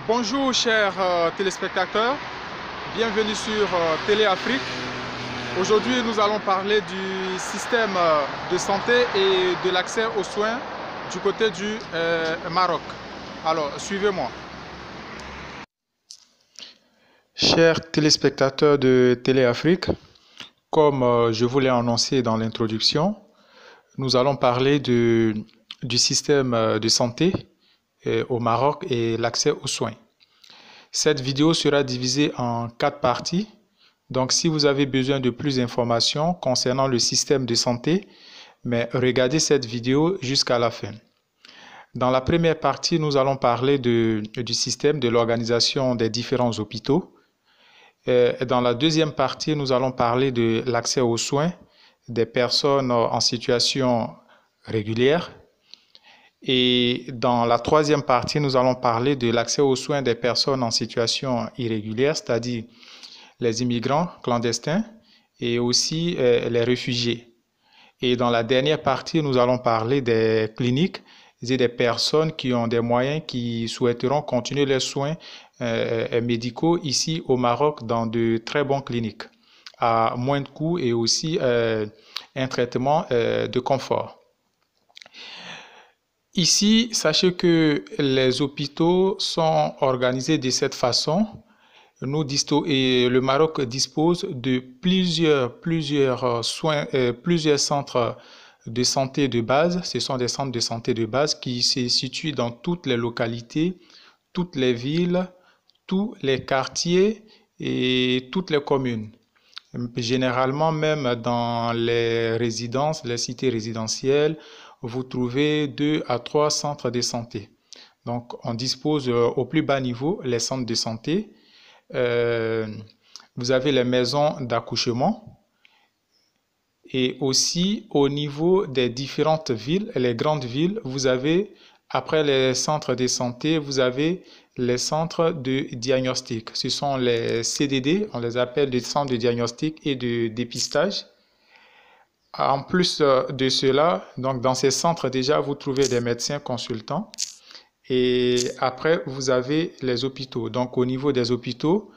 Bonjour chers téléspectateurs, bienvenue sur Télé Afrique. Aujourd'hui nous allons parler du système de santé et de l'accès aux soins du côté du Maroc. Alors suivez-moi. Chers téléspectateurs de Télé Afrique, comme je vous l'ai annoncé dans l'introduction, nous allons parler du système de santé au Maroc et l'accès aux soins. Cette vidéo sera divisée en 4 parties. Donc, si vous avez besoin de plus d'informations concernant le système de santé, mais regardez cette vidéo jusqu'à la fin. Dans la première partie, nous allons parler du système, de l'organisation des différents hôpitaux. Dans la deuxième partie, nous allons parler de l'accès aux soins des personnes en situation régulière. Et dans la troisième partie, nous allons parler de l'accès aux soins des personnes en situation irrégulière, c'est-à-dire les immigrants clandestins et aussi les réfugiés. Et dans la dernière partie, nous allons parler des cliniques et des personnes qui ont des moyens, qui souhaiteront continuer leurs soins médicaux ici au Maroc dans de très bonnes cliniques, à moins de coûts et aussi un traitement de confort. Ici, sachez que les hôpitaux sont organisés de cette façon. Le Maroc dispose de plusieurs centres de santé de base. Ce sont des centres de santé de base qui se situent dans toutes les localités, toutes les villes, tous les quartiers et toutes les communes. Généralement, même dans les résidences, les cités résidentielles, vous trouvez 2 à 3 centres de santé. Donc, on dispose au plus bas niveau les centres de santé. Vous avez les maisons d'accouchement et aussi au niveau des différentes villes, les grandes villes, vous avez, après les centres de santé, vous avez les centres de diagnostic. Ce sont les CDD, on les appelle des centres de diagnostic et de dépistage. En plus de cela, donc dans ces centres déjà, vous trouvez des médecins consultants. Et après, vous avez les hôpitaux. Donc au niveau des hôpitaux,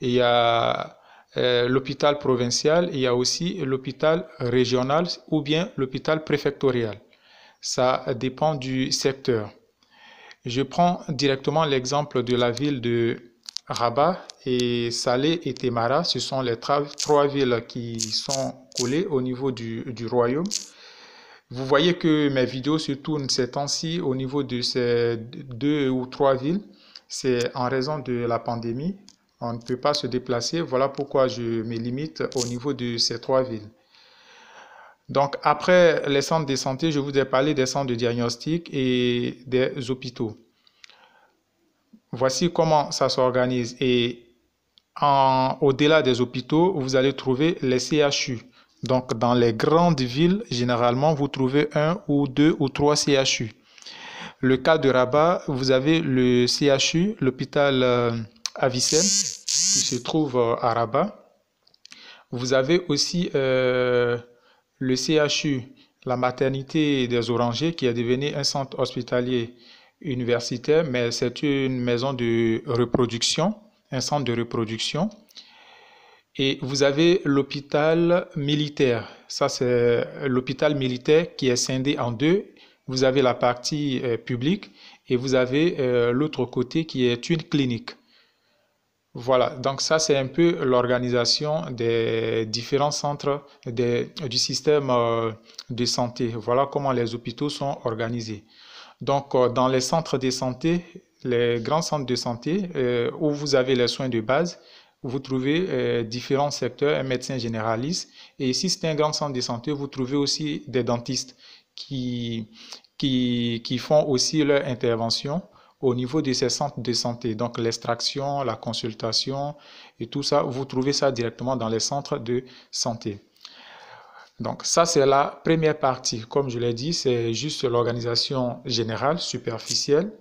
il y a l'hôpital provincial, il y a aussi l'hôpital régional ou bien l'hôpital préfectorial. Ça dépend du secteur. Je prends directement l'exemple de la ville de Rabat et Salé et Témara. Ce sont les trois villes qui sont collées au niveau du royaume. Vous voyez que mes vidéos se tournent ces temps-ci au niveau de ces 2 ou 3 villes. C'est en raison de la pandémie. On ne peut pas se déplacer. Voilà pourquoi je me limite au niveau de ces 3 villes. Donc, après les centres de santé, je vous ai parlé des centres de diagnostic et des hôpitaux. Voici comment ça s'organise. Et au-delà des hôpitaux, vous allez trouver les CHU. Donc, dans les grandes villes, généralement, vous trouvez 1 ou 2 ou 3 CHU. Le cas de Rabat, vous avez le CHU, l'hôpital Avicenne, qui se trouve à Rabat. Vous avez aussi le CHU, la maternité des Orangers, qui est devenu un centre hospitalier universitaire, mais c'est une maison de reproduction, un centre de reproduction. Et vous avez l'hôpital militaire. Ça, c'est l'hôpital militaire qui est scindé en 2. Vous avez la partie publique et vous avez l'autre côté qui est une clinique. Voilà, donc ça, c'est un peu l'organisation des différents centres du système de santé. Voilà comment les hôpitaux sont organisés. Donc, dans les centres de santé, les grands centres de santé, où vous avez les soins de base, vous trouvez différents secteurs, un médecin généraliste. Et ici, c'est un grand centre de santé, vous trouvez aussi des dentistes qui font aussi leur intervention au niveau de ces centres de santé. Donc, l'extraction, la consultation et tout ça, vous trouvez ça directement dans les centres de santé. Donc, ça, c'est la première partie. Comme je l'ai dit, c'est juste l'organisation générale, superficielle,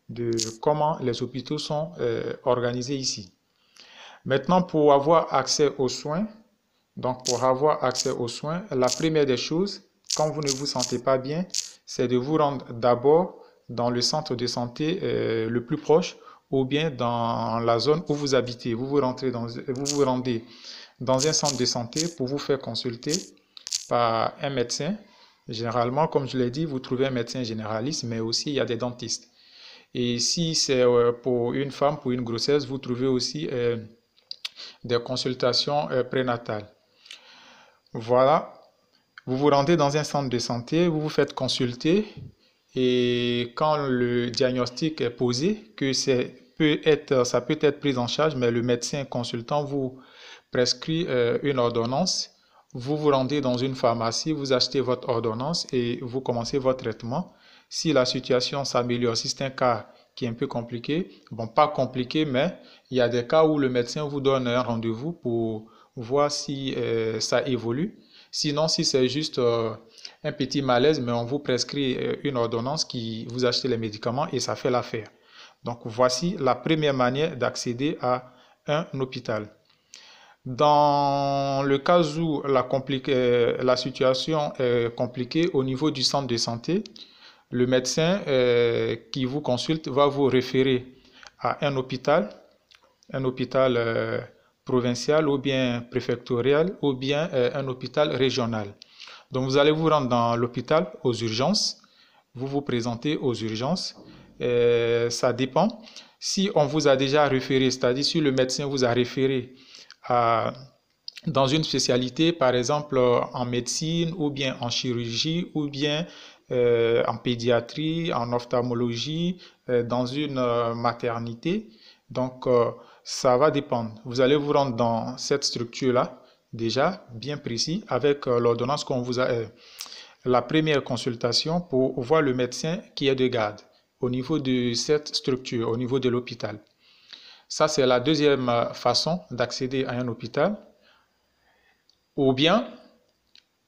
de comment les hôpitaux sont organisés ici. Maintenant, pour avoir accès aux soins, la première des choses, quand vous ne vous sentez pas bien, c'est de vous rendre d'abord dans le centre de santé le plus proche ou bien dans la zone où vous habitez. Vous vous rendez dans un centre de santé pour vous faire consulter par un médecin. Généralement, comme je l'ai dit, vous trouvez un médecin généraliste, mais aussi il y a des dentistes. Et si c'est pour une femme, pour une grossesse, vous trouvez aussi des consultations prénatales. Voilà, vous vous rendez dans un centre de santé, vous vous faites consulter et quand le diagnostic est posé, que ça peut être pris en charge, mais le médecin consultant vous prescrit une ordonnance. Vous vous rendez dans une pharmacie, vous achetez votre ordonnance et vous commencez votre traitement. Si la situation s'améliore, si c'est un cas qui est un peu compliqué, bon, pas compliqué, mais il y a des cas où le médecin vous donne un rendez-vous pour voir si ça évolue. Sinon, si c'est juste un petit malaise, mais on vous prescrit une ordonnance qui vous achetez les médicaments et ça fait l'affaire. Donc, voici la première manière d'accéder à un hôpital. Dans le cas où la situation est compliquée au niveau du centre de santé, le médecin qui vous consulte va vous référer à un hôpital provincial ou bien préfectorial ou bien un hôpital régional. Donc vous allez vous rendre dans l'hôpital aux urgences, vous vous présentez aux urgences. Ça dépend. Si on vous a déjà référé, c'est-à-dire si le médecin vous a référé dans une spécialité, par exemple en médecine ou bien en chirurgie ou bien en pédiatrie, en ophtalmologie, dans une maternité. Donc, ça va dépendre. Vous allez vous rendre dans cette structure-là, déjà bien précis, avec l'ordonnance qu'on vous a... la première consultation pour voir le médecin qui est de garde au niveau de cette structure, au niveau de l'hôpital. Ça, c'est la deuxième façon d'accéder à un hôpital. Ou bien,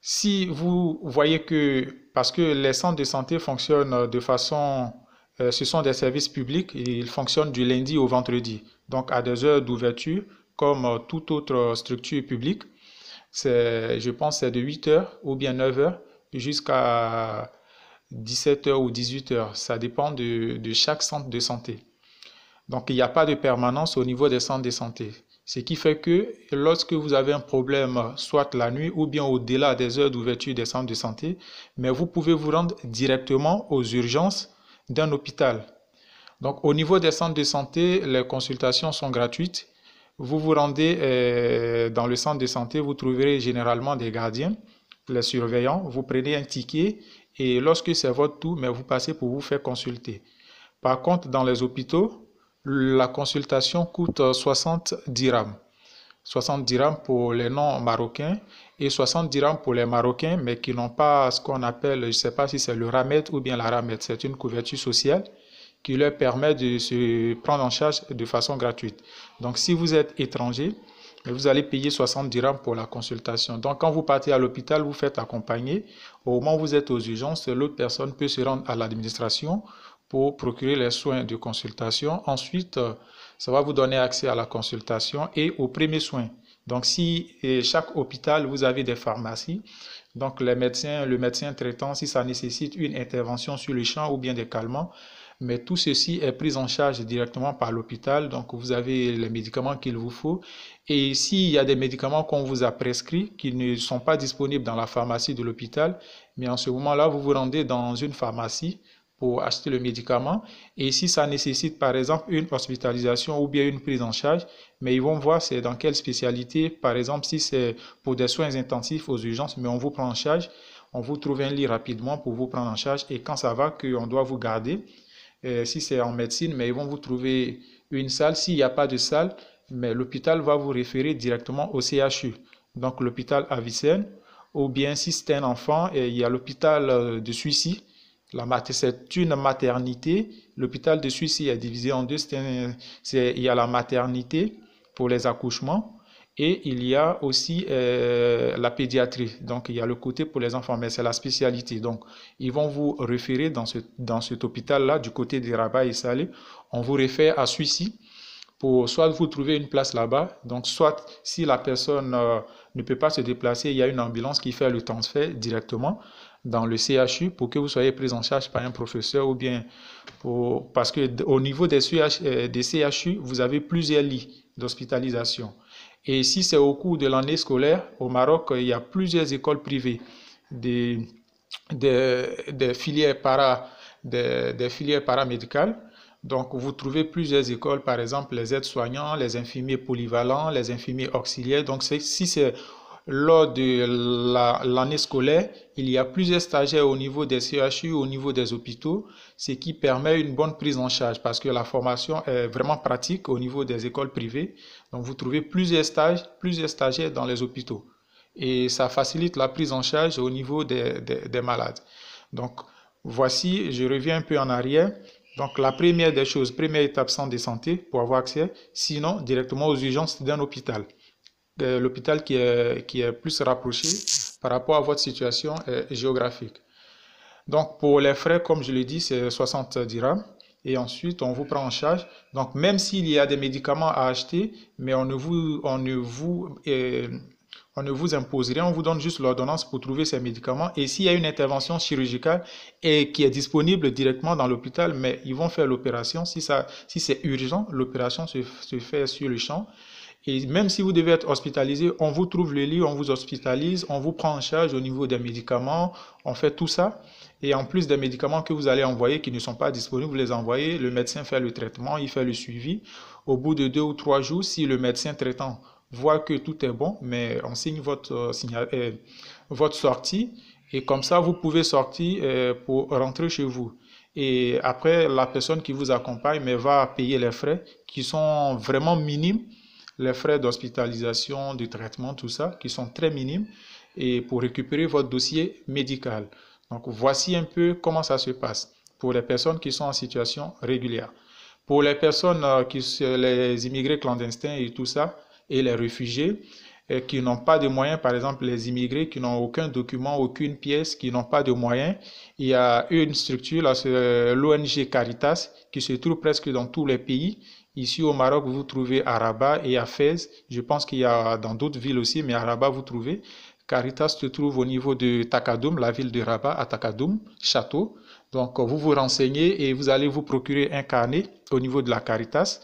si vous voyez que, parce que les centres de santé fonctionnent de façon, ce sont des services publics et ils fonctionnent du lundi au vendredi, donc à des heures d'ouverture comme toute autre structure publique. Je pense c'est de 8 heures ou bien 9 heures jusqu'à 17 heures ou 18 heures. Ça dépend de chaque centre de santé. Donc, il n'y a pas de permanence au niveau des centres de santé. Ce qui fait que lorsque vous avez un problème, soit la nuit ou bien au-delà des heures d'ouverture des centres de santé, mais vous pouvez vous rendre directement aux urgences d'un hôpital. Donc, au niveau des centres de santé, les consultations sont gratuites. Vous vous rendez dans le centre de santé, vous trouverez généralement des gardiens, les surveillants. Vous prenez un ticket et lorsque c'est votre tour, mais vous passez pour vous faire consulter. Par contre, dans les hôpitaux, la consultation coûte 60 dirhams. 60 dirhams pour les non-marocains et 60 dirhams pour les Marocains, mais qui n'ont pas ce qu'on appelle, je ne sais pas si c'est le RAMED ou bien la RAMED, c'est une couverture sociale qui leur permet de se prendre en charge de façon gratuite. Donc, si vous êtes étranger, vous allez payer 60 dirhams pour la consultation. Donc, quand vous partez à l'hôpital, vous faites accompagner. Au moment où vous êtes aux urgences, l'autre personne peut se rendre à l'administration pour procurer les soins de consultation. Ensuite, ça va vous donner accès à la consultation et aux premiers soins. Donc, si chaque hôpital, vous avez des pharmacies, donc le médecin traitant, si ça nécessite une intervention sur le champ ou bien des calmants, mais tout ceci est pris en charge directement par l'hôpital. Donc, vous avez les médicaments qu'il vous faut. Et s'il y a des médicaments qu'on vous a prescrits qui ne sont pas disponibles dans la pharmacie de l'hôpital, mais en ce moment-là, vous vous rendez dans une pharmacie pour acheter le médicament. Et si ça nécessite, par exemple, une hospitalisation ou bien une prise en charge, mais ils vont voir c'est dans quelle spécialité. Par exemple, si c'est pour des soins intensifs aux urgences, mais on vous prend en charge, on vous trouve un lit rapidement pour vous prendre en charge. Et quand ça va, qu'on doit vous garder, si c'est en médecine, mais ils vont vous trouver une salle. S'il n'y a pas de salle, mais l'hôpital va vous référer directement au CHU, donc l'hôpital Avicenne, ou bien si c'est un enfant, il y a l'hôpital de Suissy. C'est une maternité. L'hôpital de Suissy est divisé en deux. Il y a la maternité pour les accouchements et il y a aussi la pédiatrie. Donc, il y a le côté pour les enfants, mais c'est la spécialité. Donc, ils vont vous référer dans cet hôpital-là, du côté de Rabat et Salé. On vous réfère à Suissy pour soit vous trouver une place là-bas. Donc, soit si la personne ne peut pas se déplacer, il y a une ambulance qui fait le transfert directement dans le CHU pour que vous soyez pris en charge par un professeur ou bien parce que au niveau des CHU, vous avez plusieurs lits d'hospitalisation. Et si c'est au cours de l'année scolaire, au Maroc, il y a plusieurs écoles privées, des filières des filières paramédicales. Donc, vous trouvez plusieurs écoles, par exemple les aides-soignants, les infirmiers polyvalents, les infirmiers auxiliaires. Donc, si c'est lors de l'année scolaire, il y a plusieurs stagiaires au niveau des CHU, au niveau des hôpitaux, ce qui permet une bonne prise en charge parce que la formation est vraiment pratique au niveau des écoles privées. Donc, vous trouvez plusieurs stagiaires dans les hôpitaux et ça facilite la prise en charge au niveau des malades. Donc, voici, je reviens un peu en arrière. Donc, la première des choses, première étape, centre de santé pour avoir accès, sinon directement aux urgences d'un hôpital. L'hôpital qui est plus rapproché par rapport à votre situation géographique. Donc, pour les frais, comme je l'ai dit, c'est 60 dirhams. Et ensuite, on vous prend en charge. Donc, même s'il y a des médicaments à acheter, mais on ne vous impose rien, on vous donne juste l'ordonnance pour trouver ces médicaments. Et s'il y a une intervention chirurgicale et qui est disponible directement dans l'hôpital, mais ils vont faire l'opération. Si c'est urgent, l'opération se fait sur le champ. Et même si vous devez être hospitalisé, on vous trouve le lit, on vous hospitalise, on vous prend en charge au niveau des médicaments, on fait tout ça. Et en plus des médicaments que vous allez envoyer qui ne sont pas disponibles, vous les envoyez, le médecin fait le traitement, il fait le suivi. Au bout de 2 ou 3 jours, si le médecin traitant voit que tout est bon, mais on signe votre sortie et comme ça, vous pouvez sortir pour rentrer chez vous. Et après, la personne qui vous accompagne mais va payer les frais qui sont vraiment minimes, les frais d'hospitalisation, de traitement, tout ça, qui sont très minimes, et pour récupérer votre dossier médical. Donc, voici un peu comment ça se passe pour les personnes qui sont en situation régulière. Pour les personnes les immigrés clandestins et tout ça, et les réfugiés, qui n'ont pas de moyens, par exemple les immigrés qui n'ont aucun document, aucune pièce, qui n'ont pas de moyens, il y a une structure, l'ONG Caritas, qui se trouve presque dans tous les pays. Ici au Maroc, vous trouvez à Rabat et à Fès. Je pense qu'il y a dans d'autres villes aussi, mais à Rabat, vous trouvez. Caritas se trouve au niveau de Takadoum, la ville de Rabat, à Takadoum, château. Donc, vous vous renseignez et vous allez vous procurer un carnet au niveau de la Caritas.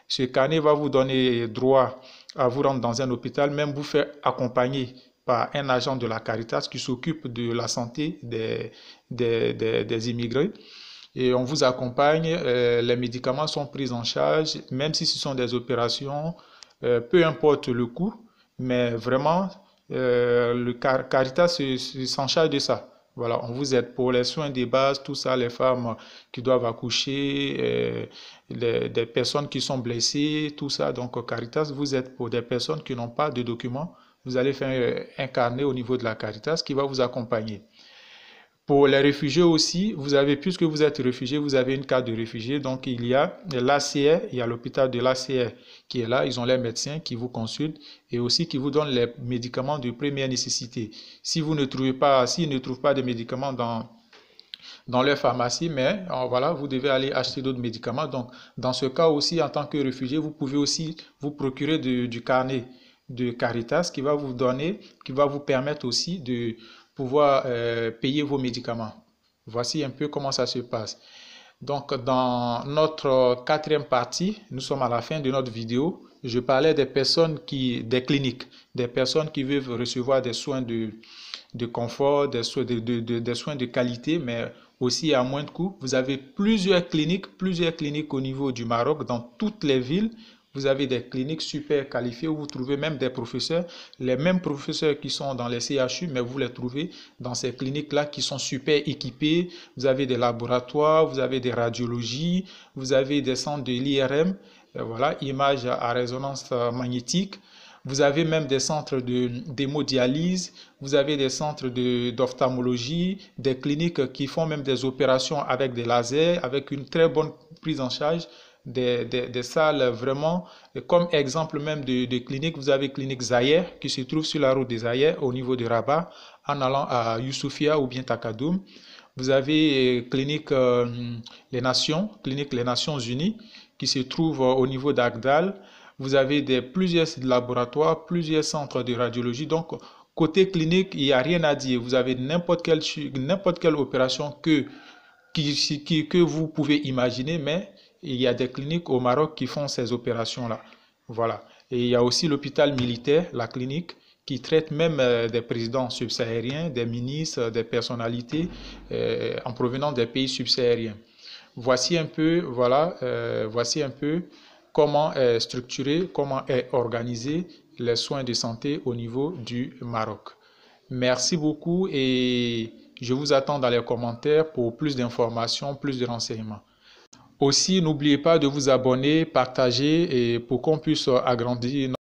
Ce carnet va vous donner droit à vous rendre dans un hôpital, même vous faire accompagner par un agent de la Caritas qui s'occupe de la santé des immigrés. Et on vous accompagne, les médicaments sont pris en charge, même si ce sont des opérations, peu importe le coût, mais vraiment, le Caritas s'en charge de ça. Voilà, on vous aide pour les soins de base, tout ça, les femmes qui doivent accoucher, des personnes qui sont blessées, tout ça. Donc, Caritas vous aide pour des personnes qui n'ont pas de documents. Vous allez faire un carnet au niveau de la Caritas qui va vous accompagner. Pour les réfugiés aussi, puisque vous êtes réfugié, vous avez une carte de réfugié. Donc, il y a l'ACR, il y a l'hôpital de l'ACR qui est là. Ils ont les médecins qui vous consultent et aussi qui vous donnent les médicaments de première nécessité. Si vous ne trouvez pas, s'ils ne trouvent pas de médicaments dans leur pharmacie, mais voilà, vous devez aller acheter d'autres médicaments. Donc, dans ce cas aussi, en tant que réfugié, vous pouvez aussi vous procurer du carnet de Caritas qui va vous permettre aussi de pouvoir payer vos médicaments. Voici un peu comment ça se passe. Donc, dans notre quatrième partie, nous sommes à la fin de notre vidéo. Je parlais des cliniques, des personnes qui veulent recevoir des soins de confort, des soins de qualité, mais aussi à moins de coût. Vous avez plusieurs cliniques au niveau du Maroc, dans toutes les villes. Vous avez des cliniques super qualifiées où vous trouvez même des professeurs, les mêmes professeurs qui sont dans les CHU, mais vous les trouvez dans ces cliniques-là qui sont super équipées. Vous avez des laboratoires, vous avez des radiologies, vous avez des centres de l'IRM, voilà, images à résonance magnétique. Vous avez même des centres d'hémodialyse, vous avez des centres d'ophtalmologie, des cliniques qui font même des opérations avec des lasers, avec une très bonne prise en charge. Des salles vraiment, comme exemple même de cliniques, vous avez clinique Zayer qui se trouve sur la route des Zayer au niveau de Rabat en allant à Youssoufia ou bien Takadoum. Vous avez clinique Les Nations Unies qui se trouve au niveau d'Agdal. Vous avez plusieurs laboratoires, plusieurs centres de radiologie. Donc, Côté clinique, il n'y a rien à dire. Vous avez n'importe quelle opération que vous pouvez imaginer, mais il y a des cliniques au Maroc qui font ces opérations-là. Voilà. Et il y a aussi l'hôpital militaire, la clinique, qui traite même des présidents subsahariens, des ministres, des personnalités en provenance des pays subsahariens. Voici un peu, voilà, voici un peu comment est structuré, comment est organisé les soins de santé au niveau du Maroc. Merci beaucoup et je vous attends dans les commentaires pour plus d'informations, plus de renseignements. Aussi, n'oubliez pas de vous abonner, partager et pour qu'on puisse agrandir